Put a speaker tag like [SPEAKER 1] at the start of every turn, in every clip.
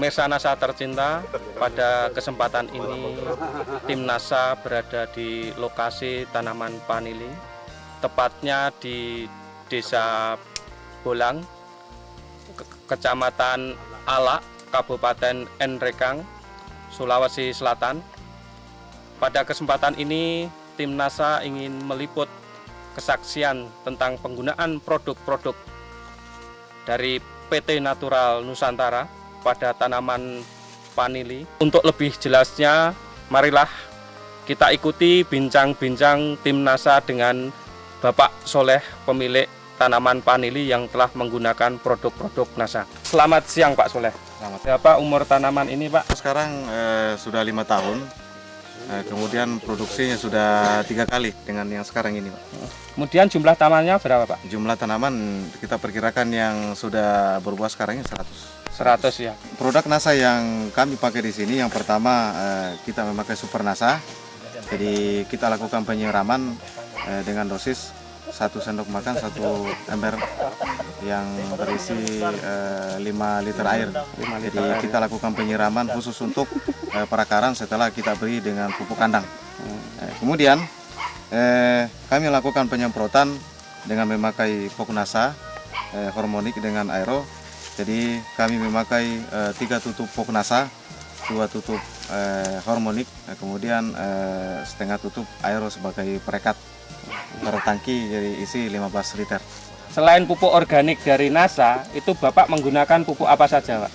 [SPEAKER 1] Pemirsa NASA tercinta, pada kesempatan ini tim NASA berada di lokasi tanaman vanili, tepatnya di Desa Bolang, Kecamatan Alak, Kabupaten Nrekang, Sulawesi Selatan. Pada kesempatan ini tim NASA ingin meliput kesaksian tentang penggunaan produk-produk dari PT Natural Nusantara pada tanaman vanili. Untuk lebih jelasnya, marilah kita ikuti bincang-bincang tim NASA dengan Bapak Soleh, pemilik tanaman vanili yang telah menggunakan produk-produk NASA. Selamat siang Pak Soleh.
[SPEAKER 2] Selamat.
[SPEAKER 1] Berapa umur tanaman ini Pak?
[SPEAKER 2] Sekarang sudah 5 tahun, kemudian produksinya sudah 3 kali dengan yang sekarang ini, Pak.
[SPEAKER 1] Kemudian jumlah tanamannya berapa Pak?
[SPEAKER 2] Jumlah tanaman kita perkirakan yang sudah berbuah sekarang ini 100.
[SPEAKER 1] 100 ya.
[SPEAKER 2] Produk NASA yang kami pakai di sini, yang pertama kita memakai Super NASA. Jadi kita lakukan penyiraman dengan dosis 1 sendok makan 1 ember yang berisi 5 liter air. Jadi kita lakukan penyiraman khusus untuk perakaran setelah kita beri dengan pupuk kandang. Kemudian kami lakukan penyemprotan dengan memakai pupuk NASA hormonik dengan aero. Jadi kami memakai 3 tutup pupuk NASA, 2 tutup hormonik, kemudian setengah tutup aero sebagai perekat per tangki, jadi isi 15 liter.
[SPEAKER 1] Selain pupuk organik dari NASA, itu Bapak menggunakan pupuk apa saja Pak?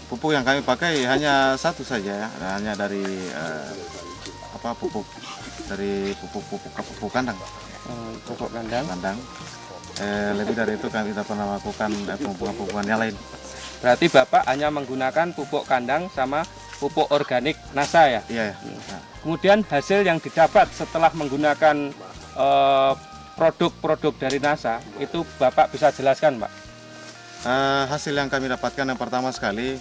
[SPEAKER 2] Pupuk yang kami pakai hanya satu saja, hanya dari pupuk kandang.
[SPEAKER 1] Pupuk kandang.
[SPEAKER 2] Lebih dari itu kami tidak pernah melakukan pemupukan yang lain.
[SPEAKER 1] Berarti Bapak hanya menggunakan pupuk kandang sama pupuk organik NASA ya?
[SPEAKER 2] Iya.
[SPEAKER 1] Kemudian hasil yang didapat setelah menggunakan produk-produk dari NASA, itu Bapak bisa jelaskan Pak?
[SPEAKER 2] Hasil yang kami dapatkan yang pertama sekali,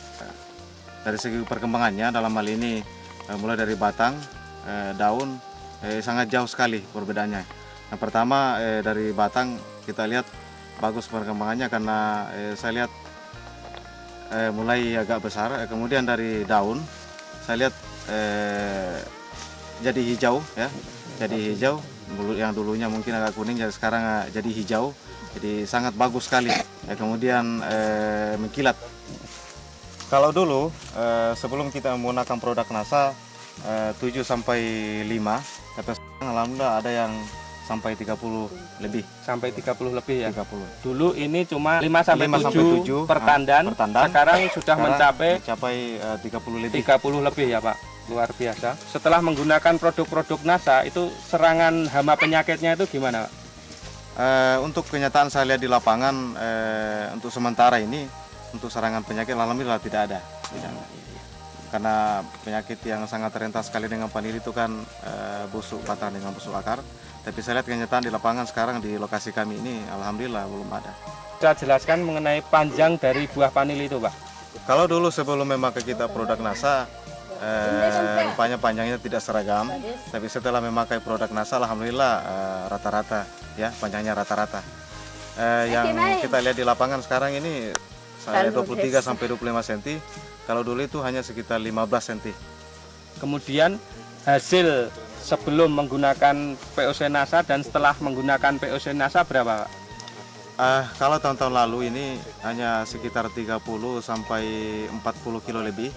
[SPEAKER 2] dari segi perkembangannya dalam hal ini mulai dari batang, daun, sangat jauh sekali perbedaannya. Yang pertama dari batang kita lihat bagus perkembangannya karena saya lihat mulai agak besar. Kemudian dari daun saya lihat jadi hijau ya, jadi hijau. Yang dulunya mungkin agak kuning, jadi sekarang jadi hijau. Jadi sangat bagus sekali. Kemudian mengkilat. Kalau dulu sebelum kita menggunakan produk NASA 7 sampai 5, tapi sekarang alhamdulillah ada yang sampai 30 lebih.
[SPEAKER 1] Sampai 30 lebih ya?
[SPEAKER 2] 30.
[SPEAKER 1] Dulu ini cuma 5 sampai 7 per tandan, sekarang sudah mencapai
[SPEAKER 2] 30 lebih.
[SPEAKER 1] 30 lebih ya Pak? Luar biasa. Setelah menggunakan produk-produk NASA, itu serangan hama penyakitnya itu gimana Pak?
[SPEAKER 2] Untuk kenyataan saya lihat di lapangan, untuk sementara ini, untuk serangan penyakit alhamdulillah tidak ada. Karena penyakit yang sangat rentas sekali dengan vanili itu kan busuk batang dengan busuk akar. Tapi saya lihat kenyataan di lapangan sekarang di lokasi kami ini alhamdulillah belum ada.
[SPEAKER 1] Bisa jelaskan mengenai panjang dari buah vanili itu Pak?
[SPEAKER 2] Kalau dulu sebelum memakai kita produk NASA, rupanya panjangnya tidak seragam. Tapi setelah memakai produk NASA alhamdulillah rata-rata ya, panjangnya rata-rata. Yang kita lihat di lapangan sekarang ini 23 sampai 25 cm. Kalau dulu itu hanya sekitar 15 cm.
[SPEAKER 1] Kemudian hasil sebelum menggunakan POC NASA dan setelah menggunakan POC NASA berapa Pak?
[SPEAKER 2] Kalau tahun-tahun lalu ini hanya sekitar 30 sampai 40 kilo lebih.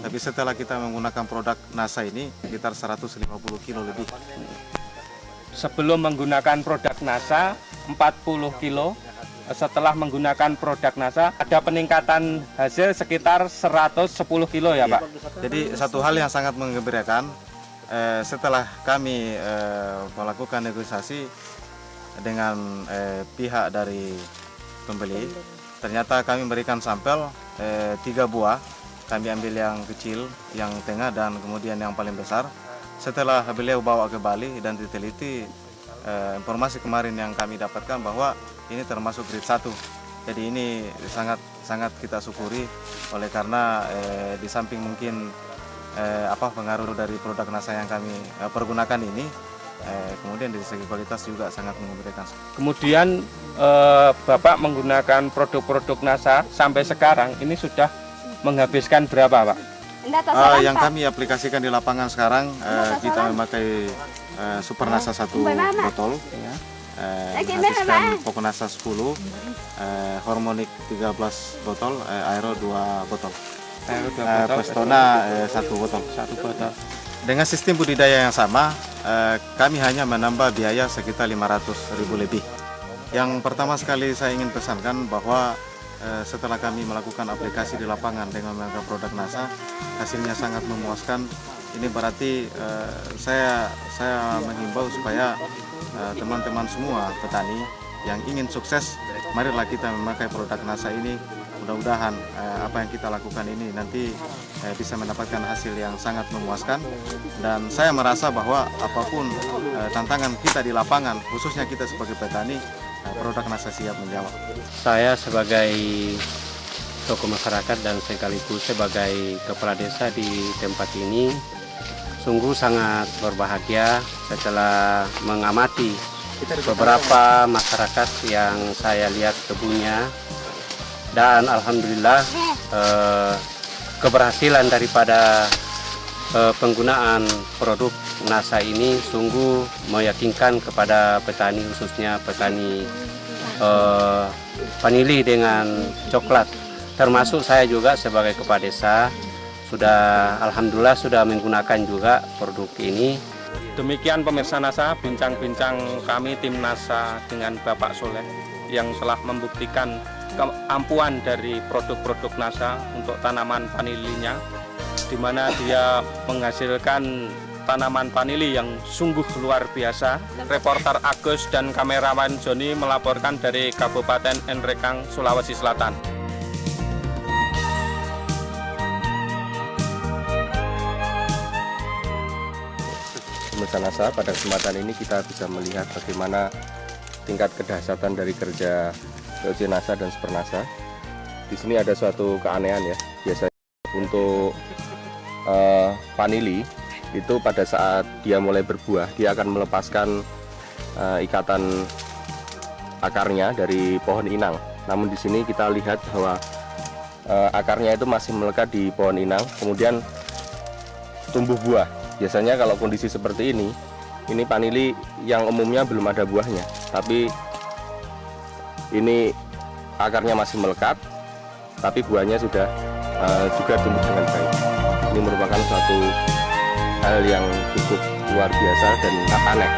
[SPEAKER 2] Tapi setelah kita menggunakan produk NASA ini sekitar 150 kilo lebih.
[SPEAKER 1] Sebelum menggunakan produk NASA 40 kilo, setelah menggunakan produk NASA ada peningkatan hasil sekitar 110 kilo ya Pak?
[SPEAKER 2] Jadi satu hal yang sangat menggembirakan, setelah kami melakukan negosiasi dengan pihak dari pembeli, ternyata kami memberikan sampel 3 buah. Kami ambil yang kecil, yang tengah, dan kemudian yang paling besar. Setelah beliau bawa ke Bali dan diteliti, informasi kemarin yang kami dapatkan bahwa ini termasuk grade 1. Jadi ini sangat kita syukuri, oleh karena di samping mungkin pengaruh dari produk NASA yang kami pergunakan ini, kemudian dari segi kualitas juga sangat mengembirakan.
[SPEAKER 1] Kemudian Bapak menggunakan produk-produk NASA sampai sekarang ini sudah menghabiskan berapa, Pak?
[SPEAKER 2] Yang kami aplikasikan di lapangan sekarang, kita memakai Super Nasa 1 botol, menghabiskan Pokonasa 10, Hormonik 13 botol, Aero 2 botol, Pestona 1 botol. Dengan sistem budidaya yang sama, kami hanya menambah biaya sekitar 500.000 lebih. Yang pertama sekali saya ingin pesankan bahwa setelah kami melakukan aplikasi di lapangan dengan menggunakan produk NASA, hasilnya sangat memuaskan. Ini berarti saya menghimbau supaya teman-teman semua petani yang ingin sukses, marilah kita memakai produk NASA ini. Mudah-mudahan apa yang kita lakukan ini nanti bisa mendapatkan hasil yang sangat memuaskan. Dan saya merasa bahwa apapun tantangan kita di lapangan, khususnya kita sebagai petani, produk NASA siap menjawab.
[SPEAKER 3] Saya sebagai tokoh masyarakat dan sekaligus sebagai kepala desa di tempat ini sungguh sangat berbahagia setelah mengamati beberapa masyarakat yang saya lihat kebunnya, dan alhamdulillah keberhasilan daripada penggunaan produk NASA ini sungguh meyakinkan kepada petani, khususnya petani vanili dengan coklat. Termasuk saya juga sebagai kepala desa alhamdulillah sudah menggunakan juga produk ini.
[SPEAKER 1] Demikian pemirsa NASA, bincang-bincang kami tim NASA dengan Bapak Soleh yang telah membuktikan keampuhan dari produk-produk NASA untuk tanaman vanilinya, di mana dia menghasilkan tanaman vanili yang sungguh luar biasa. Reporter Agus dan kamerawan Joni melaporkan dari Kabupaten Nrekang, Sulawesi Selatan.
[SPEAKER 4] Pemirsa NASA, pada kesempatan ini kita bisa melihat bagaimana tingkat kedahsyatan dari kerja POC NASA dan Super NASA. Di sini ada suatu keanehan ya. Biasanya untuk vanili itu pada saat dia mulai berbuah, dia akan melepaskan ikatan akarnya dari pohon inang. Namun di sini kita lihat bahwa akarnya itu masih melekat di pohon inang, kemudian tumbuh buah. Biasanya kalau kondisi seperti ini vanili yang umumnya belum ada buahnya, tapi ini akarnya masih melekat, tapi buahnya sudah juga tumbuh dengan baik. Ini merupakan suatu hal yang cukup luar biasa dan aneh.